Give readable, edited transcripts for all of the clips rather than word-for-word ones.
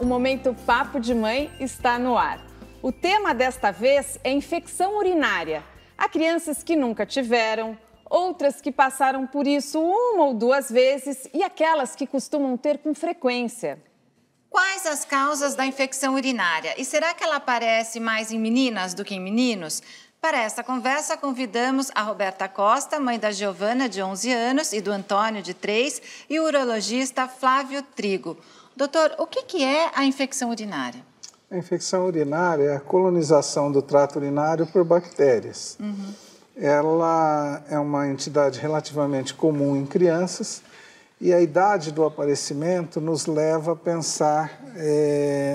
o Momento Papo de Mãe está no ar. O tema desta vez é infecção urinária. Há crianças que nunca tiveram, outras que passaram por isso uma ou duas vezes e aquelas que costumam ter com frequência. Quais as causas da infecção urinária? E será que ela aparece mais em meninas do que em meninos? Para essa conversa, convidamos a Roberta Costa, mãe da Giovana, de 11 anos, e do Antônio, de 3, e o urologista Flávio Trigo. Doutor, o que é a infecção urinária? A infecção urinária é a colonização do trato urinário por bactérias. Ela é uma entidade relativamente comum em crianças e a idade do aparecimento nos leva a pensar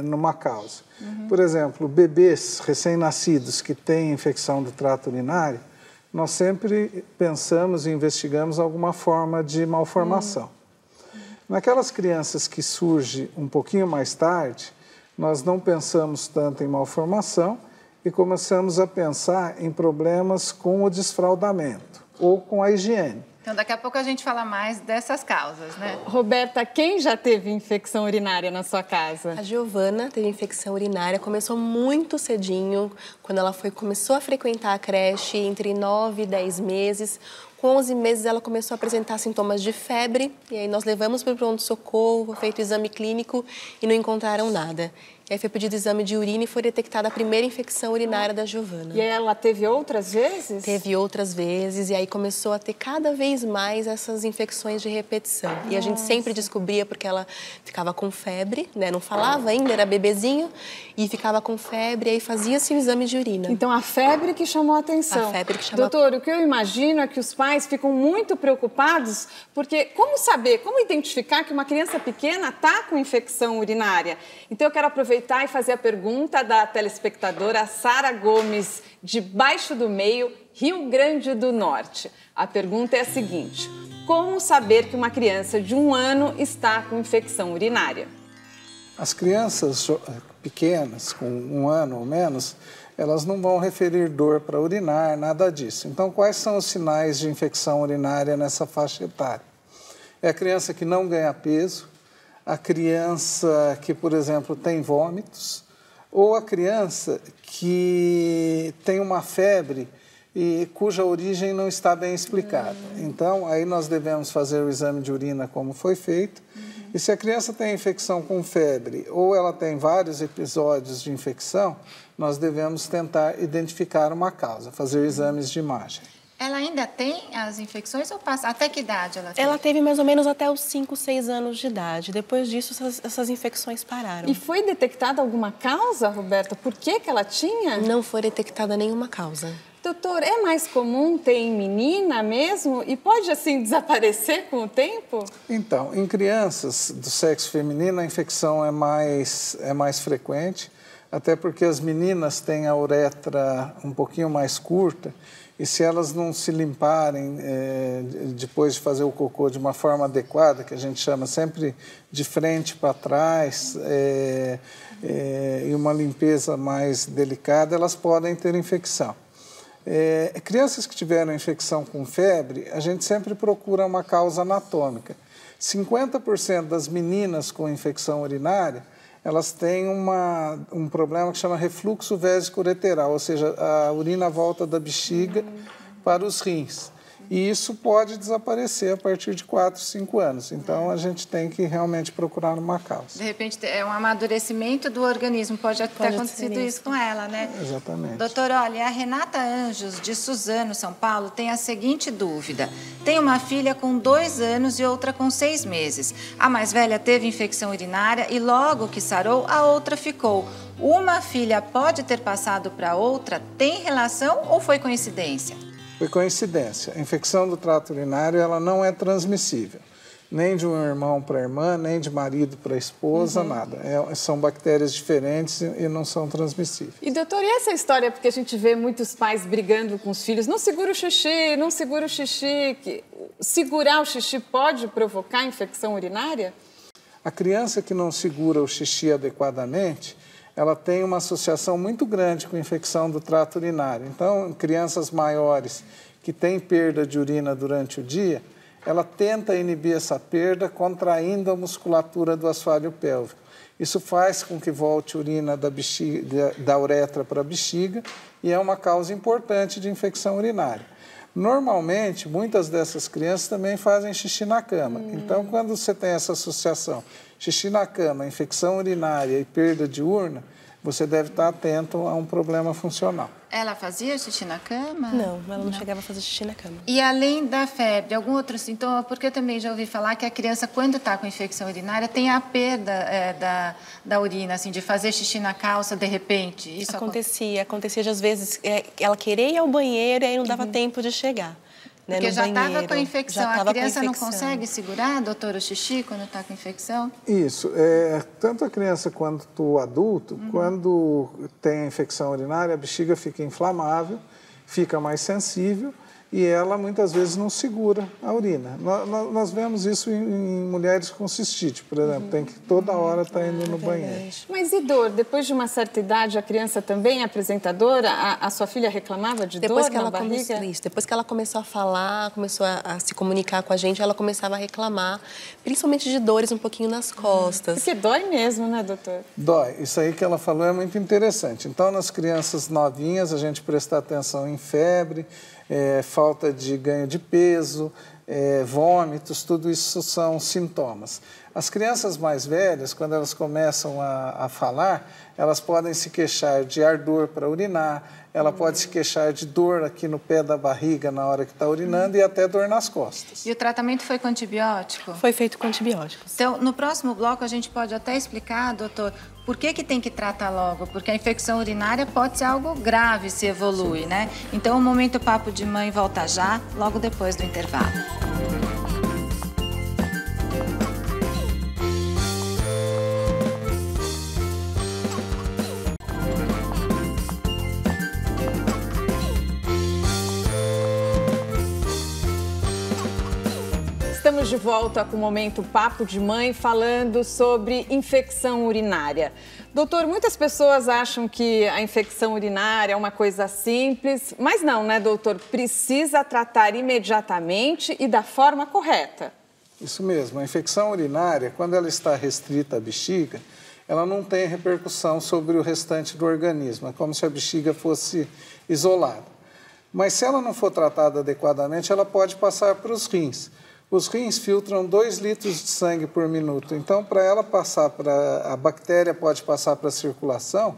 numa causa. Por exemplo, bebês recém-nascidos que têm infecção do trato urinário, nós sempre pensamos e investigamos alguma forma de malformação. Naquelas crianças que surgem um pouquinho mais tarde, nós não pensamos tanto em malformação e começamos a pensar em problemas com o desfraldamento ou com a higiene. Então, daqui a pouco a gente fala mais dessas causas, né? Roberta, quem já teve infecção urinária na sua casa? A Giovana teve infecção urinária, começou muito cedinho, quando ela começou a frequentar a creche, entre 9 e 10 meses. Com 11 meses, ela começou a apresentar sintomas de febre, e aí nós levamos para o pronto-socorro, foi feito o exame clínico e não encontraram nada. E aí foi pedido exame de urina e foi detectada a primeira infecção urinária da Giovana. E ela teve outras vezes? Teve outras vezes, e aí começou a ter cada vez mais essas infecções de repetição. E a gente sempre descobria porque ela ficava com febre, né? Não falava ainda, era bebezinho, e ficava com febre, e aí fazia-se o exame de urina. Então, a febre que chamou a atenção. A febre que chamou. Doutor, o que eu imagino é que os pais ficam muito preocupados, porque como saber, como identificar que uma criança pequena está com infecção urinária? Então, eu quero aproveitar e fazer a pergunta da telespectadora Sara Gomes, de Baixo do Meio, Rio Grande do Norte. A pergunta é a seguinte: como saber que uma criança de 1 ano está com infecção urinária? As crianças pequenas, com 1 ano ou menos, elas não vão referir dor para urinar, nada disso. Então, quais são os sinais de infecção urinária nessa faixa etária? É a criança que não ganha peso, a criança que, por exemplo, tem vômitos, ou a criança que tem uma febre e cuja origem não está bem explicada. Então, aí nós devemos fazer o exame de urina como foi feito. E se a criança tem infecção com febre ou ela tem vários episódios de infecção, nós devemos tentar identificar uma causa, fazer exames de imagem. Ela ainda tem as infecções ou passa? Até que idade ela teve? Ela teve mais ou menos até os 5, 6 anos de idade. Depois disso, essas infecções pararam. E foi detectada alguma causa, Roberta? Por que ela tinha? Não foi detectada nenhuma causa. Doutor, é mais comum ter em menina mesmo e pode, assim, desaparecer com o tempo? Então, em crianças do sexo feminino, a infecção é mais frequente, até porque as meninas têm a uretra um pouquinho mais curta e se elas não se limparem depois de fazer o cocô de uma forma adequada, que a gente chama sempre de frente para trás, e uma limpeza mais delicada, elas podem ter infecção. Crianças que tiveram infecção com febre, a gente sempre procura uma causa anatômica. 50% das meninas com infecção urinária, elas têm um problema que chama refluxo vésico-ureteral, ou seja, a urina volta da bexiga para os rins. E isso pode desaparecer a partir de 4, 5 anos. Então, a gente tem que realmente procurar uma causa. De repente, é um amadurecimento do organismo. Pode ter acontecido isso com ela, né? Exatamente. Doutor, olha, a Renata Anjos, de Suzano, São Paulo, tem a seguinte dúvida. Tem uma filha com 2 anos e outra com 6 meses. A mais velha teve infecção urinária e logo que sarou, a outra ficou. Uma filha pode ter passado para a outra? Tem relação ou foi coincidência? Foi coincidência. A infecção do trato urinário ela não é transmissível. Nem de um irmão para a irmã, nem de marido para a esposa, nada. São bactérias diferentes e não são transmissíveis. E, doutor, e essa história, porque a gente vê muitos pais brigando com os filhos, não segura o xixi, não segura o xixi. Segurar o xixi pode provocar infecção urinária? A criança que não segura o xixi adequadamente, ela tem uma associação muito grande com infecção do trato urinário. Então, crianças maiores que têm perda de urina durante o dia, ela tenta inibir essa perda contraindo a musculatura do assoalho pélvico. Isso faz com que volte urina da uretra para a bexiga e é uma causa importante de infecção urinária. Normalmente, muitas dessas crianças também fazem xixi na cama. Então, quando você tem essa associação, xixi na cama, infecção urinária e perda de urna, você deve estar atento a um problema funcional. Ela fazia xixi na cama? Não, ela não chegava a fazer xixi na cama. E além da febre, algum outro sintoma? Porque eu também já ouvi falar que a criança, quando está com infecção urinária, tem a perda da urina, assim, de fazer xixi na calça de repente. Isso acontecia de às vezes ela querer ir ao banheiro e aí não dava tempo de chegar. Né, porque já estava com a infecção. A criança não consegue consegue segurar, doutor, o xixi quando está com infecção? Isso. Tanto a criança quanto o adulto, quando tem a infecção urinária, a bexiga fica inflamável, fica mais sensível e ela muitas vezes não segura a urina. Nós vemos isso em mulheres com cistite, por exemplo, tem que toda hora estar indo no banheiro. Mas e dor? Depois de uma certa idade, a criança também é apresentadora? A sua filha reclamava de dor na barriga? Depois que ela começou a falar, começou a se comunicar com a gente, ela começava a reclamar, principalmente de dores um pouquinho nas costas. Porque dói mesmo, né, doutor? Dói. Isso aí que ela falou é muito interessante. Então, nas crianças novinhas, a gente presta atenção em febre, falta de ganho de peso, vômitos, tudo isso são sintomas. As crianças mais velhas, quando elas começam a falar, elas podem se queixar de ardor para urinar, ela pode se queixar de dor aqui no pé da barriga na hora que está urinando e até dor nas costas. E o tratamento foi com antibiótico? Foi feito com antibióticos. Então, no próximo bloco, a gente pode até explicar, doutor, por que tem que tratar logo? Porque a infecção urinária pode ser algo grave se evolui, né? Então, o Momento Papo de Mãe volta já, logo depois do intervalo. Estamos de volta com o Momento Papo de Mãe, falando sobre infecção urinária. Doutor, muitas pessoas acham que a infecção urinária é uma coisa simples, mas não, né, doutor? Precisa tratar imediatamente e da forma correta. Isso mesmo. A infecção urinária, quando ela está restrita à bexiga, ela não tem repercussão sobre o restante do organismo. É como se a bexiga fosse isolada. Mas se ela não for tratada adequadamente, ela pode passar para os rins. Os rins filtram 2 litros de sangue por minuto. Então, para ela passar a bactéria pode passar para a circulação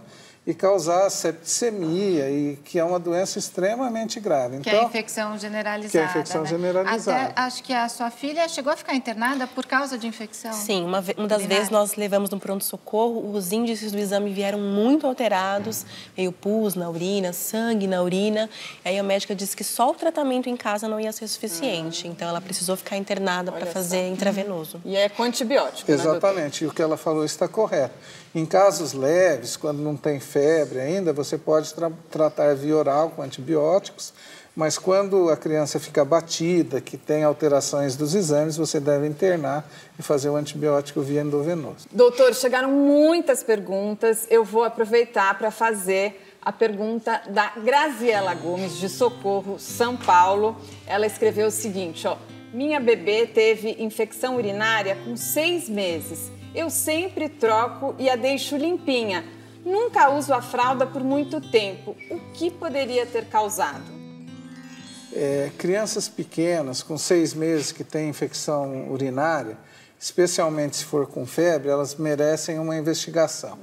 e causar septicemia, e que é uma doença extremamente grave. Que é a infecção generalizada. Que é a infecção generalizada. Até, acho que a sua filha chegou a ficar internada por causa de infecção. Sim, uma das vezes nós levamos no pronto-socorro, os índices do exame vieram muito alterados, veio pus na urina, sangue na urina, e aí a médica disse que só o tratamento em casa não ia ser suficiente, então ela precisou ficar internada para fazer intravenoso. E é com antibiótico, exatamente, né, e o que ela falou está correto. Em casos leves, quando não tem febre ainda, você pode tratar via oral com antibióticos, mas quando a criança fica abatida, que tem alterações dos exames, você deve internar e fazer o antibiótico via endovenoso. Doutor, chegaram muitas perguntas, eu vou aproveitar para fazer a pergunta da Graziela Gomes, de Socorro, São Paulo. Ela escreveu o seguinte, ó: minha bebê teve infecção urinária com 6 meses. Eu sempre troco e a deixo limpinha. Nunca uso a fralda por muito tempo. O que poderia ter causado? Crianças pequenas, com 6 meses, que têm infecção urinária, especialmente se for com febre, elas merecem uma investigação.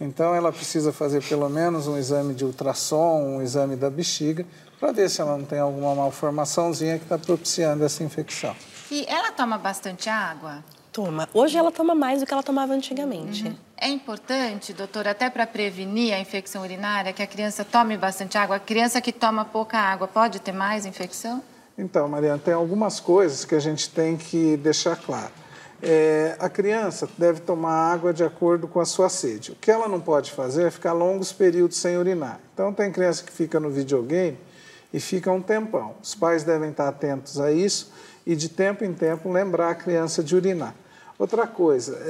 Então, ela precisa fazer pelo menos um exame de ultrassom, um exame da bexiga, para ver se ela não tem alguma malformaçãozinha que está propiciando essa infecção. E ela toma bastante água? Toma. Hoje ela toma mais do que ela tomava antigamente. É importante, doutora, até para prevenir a infecção urinária, que a criança tome bastante água. A criança que toma pouca água pode ter mais infecção? Então, Mariana, tem algumas coisas que a gente tem que deixar claro. A criança deve tomar água de acordo com a sua sede. O que ela não pode fazer é ficar longos períodos sem urinar. Então, tem criança que fica no videogame e fica um tempão. Os pais devem estar atentos a isso e, de tempo em tempo, lembrar a criança de urinar. Outra coisa,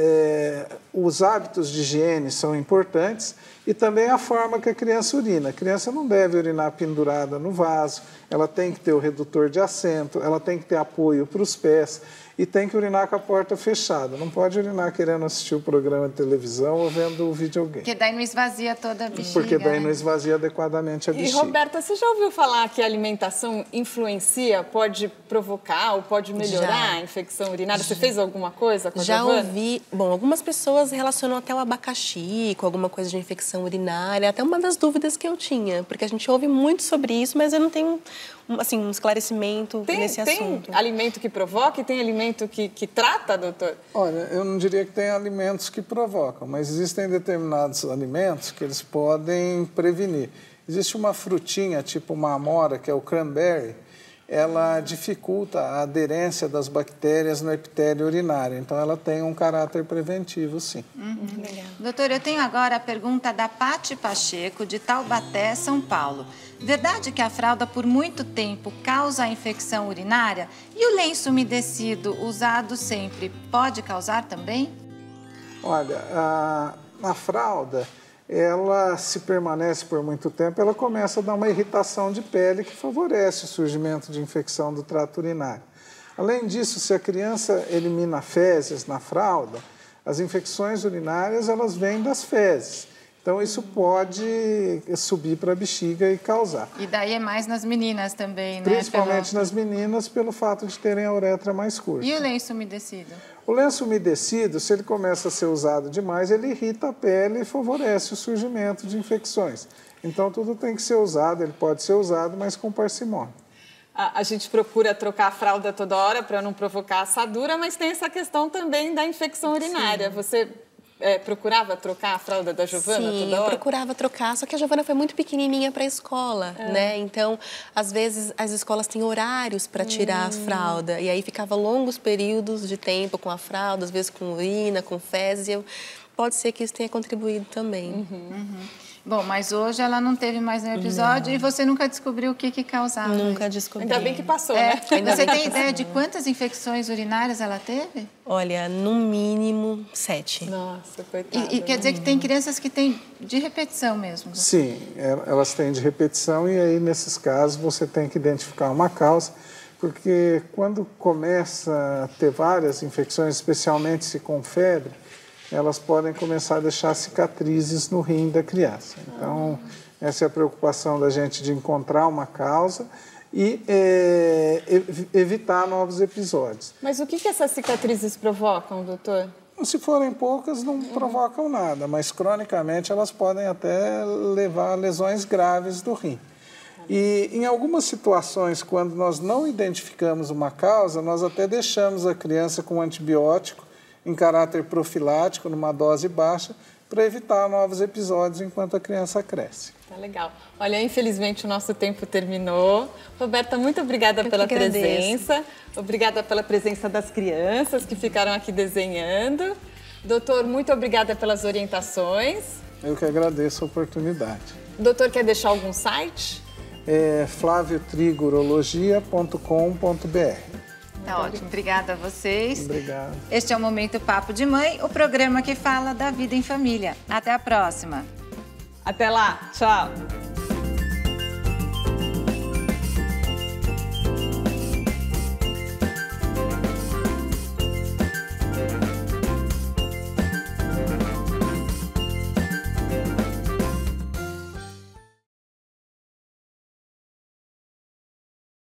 os hábitos de higiene são importantes e também a forma que a criança urina. A criança não deve urinar pendurada no vaso, ela tem que ter o redutor de assento, ela tem que ter apoio para os pés e tem que urinar com a porta fechada. Não pode urinar querendo assistir o programa de televisão ou vendo o videogame. Porque daí não esvazia toda a bexiga. Porque daí não esvazia adequadamente a bexiga. E, Roberta, você já ouviu falar que a alimentação influencia, pode provocar ou pode melhorar a infecção urinária? Você fez alguma coisa com a Giovana? Já ouvi. Bom, algumas pessoas relacionam até o abacaxi com alguma coisa de infecção urinária. Até uma das dúvidas que eu tinha, porque a gente ouve muito sobre isso, mas eu não tenho assim, um esclarecimento nesse assunto. Tem alimento que provoca e tem alimento que trata, doutor? Olha, eu não diria que tem alimentos que provocam, mas existem determinados alimentos que eles podem prevenir. Existe uma frutinha, tipo uma amora, que é o cranberry, ela dificulta a aderência das bactérias no epitélio urinário. Então, ela tem um caráter preventivo, sim. Legal. Doutor, eu tenho agora a pergunta da Pati Pacheco, de Taubaté, São Paulo. Verdade que a fralda, por muito tempo, causa infecção urinária? E o lenço umedecido, usado sempre, pode causar também? Olha, a fralda, ela se permanece por muito tempo, ela começa a dar uma irritação de pele que favorece o surgimento de infecção do trato urinário. Além disso, se a criança elimina fezes na fralda, as infecções urinárias elas vêm das fezes. Então, isso pode subir para a bexiga e causar. E daí é mais nas meninas também, né? Principalmente nas meninas, pelo fato de terem a uretra mais curta. E o lenço umedecido? O lenço umedecido, se ele começa a ser usado demais, ele irrita a pele e favorece o surgimento de infecções. Então, tudo tem que ser usado, ele pode ser usado, mas com parcimônia. A gente procura trocar a fralda toda hora para não provocar assadura, mas tem essa questão também da infecção urinária. Sim. Você procurava trocar a fralda da Giovana toda hora? Sim, eu procurava trocar, só que a Giovana foi muito pequenininha para a escola, né? Então, às vezes, as escolas têm horários para tirar a fralda, e aí ficava longos períodos de tempo com a fralda, às vezes com urina, com fezes, pode ser que isso tenha contribuído também. Bom, mas hoje ela não teve mais nenhum episódio e você nunca descobriu o que causava? Nunca descobri. Ainda bem que passou, né? Você tem ideia de quantas infecções urinárias ela teve? Olha, no mínimo 7. Nossa, coitada. E quer dizer que tem crianças que têm de repetição mesmo? Sim, elas têm de repetição e aí, nesses casos, você tem que identificar uma causa, porque quando começa a ter várias infecções, especialmente se com febre, elas podem começar a deixar cicatrizes no rim da criança. Então, essa é a preocupação da gente de encontrar uma causa e evitar novos episódios. Mas o que essas cicatrizes provocam, doutor? Se forem poucas, não provocam nada, mas cronicamente elas podem até levar a lesões graves do rim. E em algumas situações, quando nós não identificamos uma causa, nós até deixamos a criança com antibiótico em caráter profilático, numa dose baixa, para evitar novos episódios enquanto a criança cresce. Tá legal. Olha, infelizmente o nosso tempo terminou. Roberta, muito obrigada pela presença. Obrigada pela presença das crianças que ficaram aqui desenhando. Doutor, muito obrigada pelas orientações. Eu que agradeço a oportunidade. O doutor quer deixar algum site? flaviotrigorologia.com.br. Tá ótimo. Obrigada a vocês. Obrigado. Este é o Momento Papo de Mãe, o programa que fala da vida em família. Até a próxima. Até lá. Tchau.